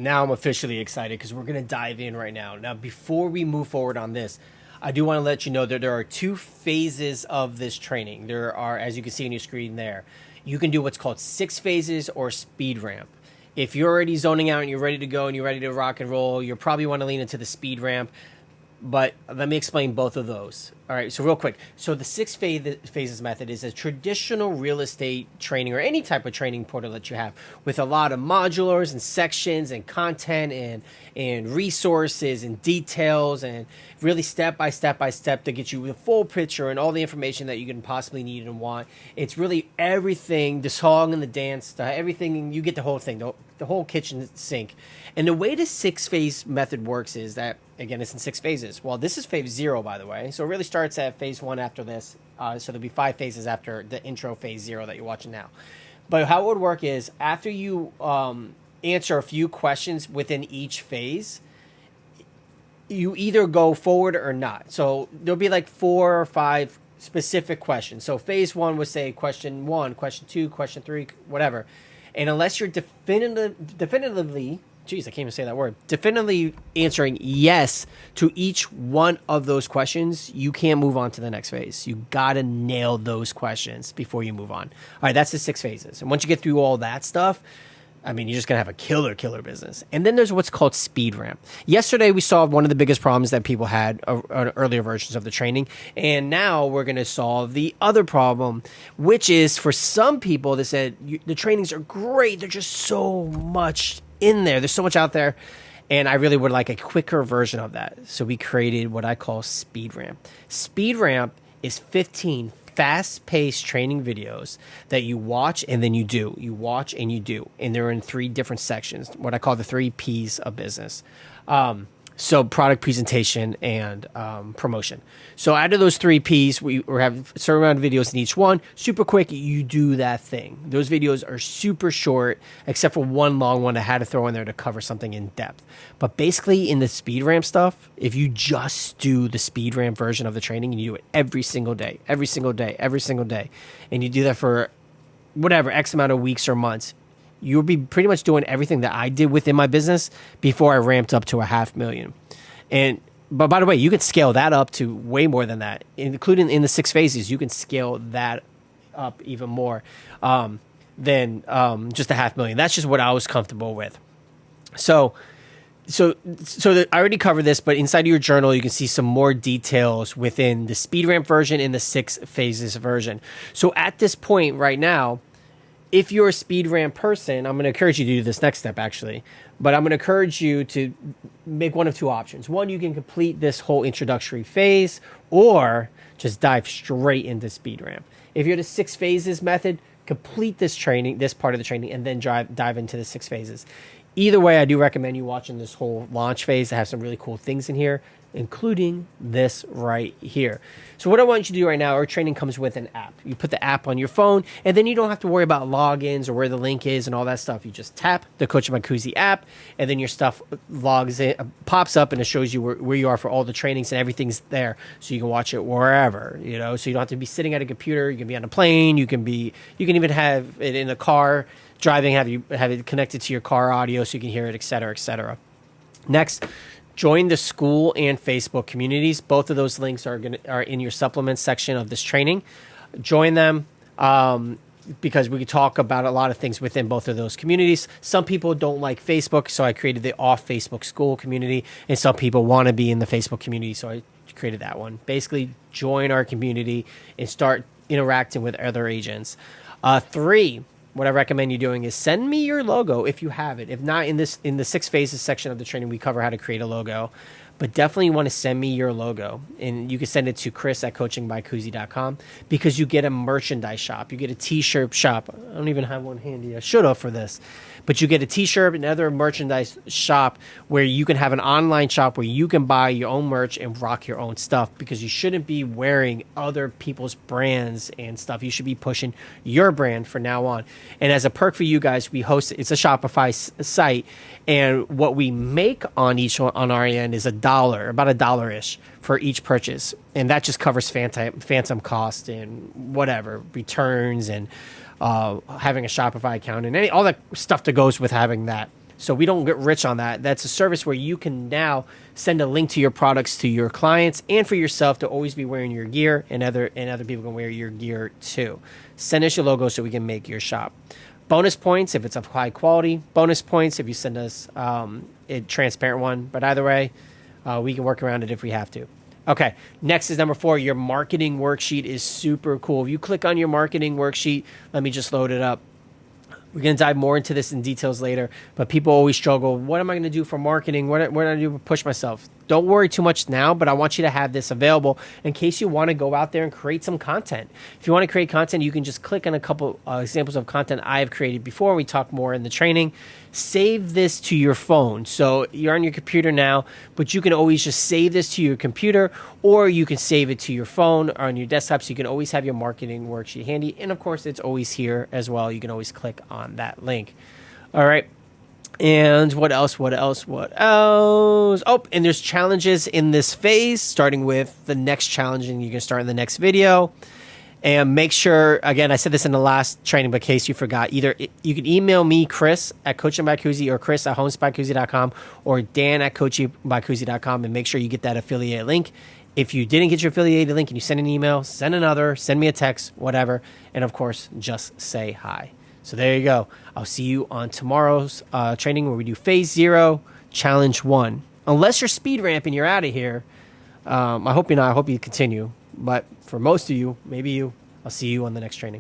Now I'm officially excited because we're going to dive in right now. Now, before we move forward on this, I do want to let you know that there are two phases of this training. There are, as you can see on your screen there, you can do what's called 6 phases or speed ramp. If you're already zoning out and you're ready to go and you're ready to rock and roll, you'll probably want to lean into the speed ramp. But let me explain both of those. All right, so real quick. So the phases method is a traditional real estate training or any type of training portal that you have with a lot of modulars and sections and content and resources and details and really step by step to get you the full picture and all the information that you can possibly need and want. It's really everything, the song and the dance, everything, you get the whole thing, the whole kitchen sink. And the way the 6-phase method works is that, again, it's in 6 phases. Well, this is phase 0, by the way. So it really starts at phase 1 after this. So there'll be 5 phases after the intro phase 0 that you're watching now. But how it would work is after you answer a few questions within each phase, you either go forward or not. So there'll be like 4 or 5 specific questions. So phase 1 would say question 1, question 2, question 3, whatever. And unless you're definitively, geez, I can't even say that word, definitively answering yes to each one of those questions, you can't move on to the next phase. You got to nail those questions before you move on. All right, that's the 6 phases. And once you get through all that stuff, I mean, you're just going to have a killer business. And then there's what's called speed ramp. Yesterday, we solved one of the biggest problems that people had on earlier versions of the training. And now we're going to solve the other problem, which is for some people that said the trainings are great. There's just so much in there. There's so much out there. And I really would like a quicker version of that. So we created what I call speed ramp. Speed ramp is 15 fast-paced training videos that you watch and then you do. You watch and you do. And they're in 3 different sections, what I call the 3 Ps of business. So product presentation and promotion. So out of those 3 Ps, we have a certain amount of videos in each one. Super quick, you do that thing. Those videos are super short, except for one long one I had to throw in there to cover something in depth. But basically in the speed ramp stuff, if you just do the speed ramp version of the training and you do it every single day, and you do that for whatever, X amount of weeks or months, you'll be pretty much doing everything that I did within my business before I ramped up to $500,000. But by the way, you can scale that up to way more than that, including in the 6 phases. You can scale that up even more than just $500,000. That's just what I was comfortable with. So I already covered this, but inside of your journal, you can see some more details within the speed ramp version and the 6 phases version. So at this point right now, if you're a speed ramp person, I'm going to encourage you to do this next step, actually. But I'm going to encourage you to make one of 2 options. One, you can complete this whole introductory phase or just dive straight into speed ramp. If you're the 6 phases method, complete this training, this part of the training, and then dive into the 6 phases. Either way, I do recommend you watching this whole launch phase. I have some really cool things in here, including this right here. So what I want you to do right now, our training comes with an app. You put the app on your phone, and then you don't have to worry about logins or where the link is and all that stuff. You just tap the Coaching by Kuzi app, and then your stuff logs in, pops up, and it shows you where you are for all the trainings, and everything's there, so you can watch it wherever. So you don't have to be sitting at a computer. You can be on a plane. You can even have it in a car driving. Have it connected to your car audio so you can hear it, et cetera, et cetera. Next, join the school and Facebook communities. Both of those links are in your supplements section of this training. Join them because we could talk about a lot of things within both of those communities. Some people don't like Facebook, so I created the off Facebook school community, and some people want to be in the Facebook community, so I created that one. Basically, join our community and start interacting with other agents. 3, what I recommend you doing is send me your logo if you have it. If not, in the 6 phases section of the training, we cover how to create a logo. But definitely want to send me your logo. And you can send it to chris@coachingbykuzi.com because you get a merchandise shop. You get a t-shirt shop. I don't even have one handy. I should have for this. But you get a t-shirt and other merchandise shop where you can have an online shop where you can buy your own merch and rock your own stuff, because you shouldn't be wearing other people's brands and stuff. You should be pushing your brand from now on. And as a perk for you guys, it's a Shopify site, and what we make on our end is about $1-ish for each purchase, and that just covers phantom cost and whatever returns and having a Shopify account and all that stuff that goes with having that. So we don't get rich on that. That's a service where you can now send a link to your products to your clients and for yourself to always be wearing your gear, and other people can wear your gear too. Send us your logo so we can make your shop. Bonus points if it's of high quality. Bonus points if you send us a transparent one. But either way, we can work around it if we have to. Okay, next is number 4. Your marketing worksheet is super cool. If you click on your marketing worksheet, let me just load it up. We're going to dive more into this in details later, but people always struggle. What am I going to do for marketing? What do I do to push myself? Don't worry too much now, but I want you to have this available in case you want to go out there and create some content. If you want to create content, you can just click on a couple examples of content I've created before. We talk more in the training. Save this to your phone. So you're on your computer now, but you can always just save this to your computer, or you can save it to your phone or on your desktop, so you can always have your marketing worksheet handy. And of course, it's always here as well. You can always click on that link. All right. And what else? Oh, and there's challenges in this phase, starting with the next challenge, and you can start in the next video. And make sure, again, I said this in the last training, but in case you forgot, either you can email me, Chris at coachingbykuzi, or Chris at homesbykuzi.com, or Dan at coachingbykuzi.com, and make sure you get that affiliate link. If you didn't get your affiliated link and you send an email, send another, send me a text, whatever. And of course, just say hi. So there you go. I'll see you on tomorrow's training where we do phase 0, challenge 1. Unless you're speed ramping, you're out of here. I hope you're not. I hope you continue. But for most of you, maybe you, I'll see you on the next training.